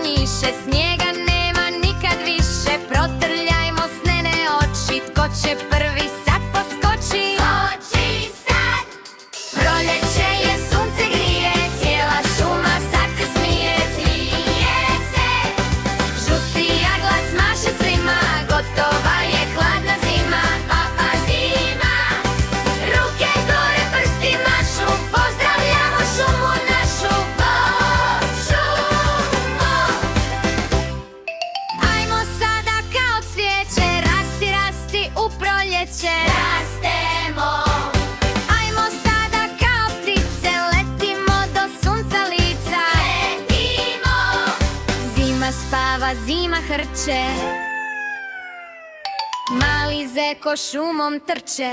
njiše, snijega nema nikad više. Protrljajmo snene oči, tko će prvi sad poskoči? Skoči sad! Proljeće je, sunce grije, cijela šuma sad se smije. Smije se! Žuti jaglac maše svima, gotova je hladna zima. Pa zima! Ruke gore, prsti mašu, pozdravljamo šumu našu. Ajmo sada kao cvijeće, rasti, rasti u proljeće. Rastemo! Ajmo sada kao ptice, letimo do sunca lica. Letimo! Zima spava, zima hrče, mali zeko šumom trče.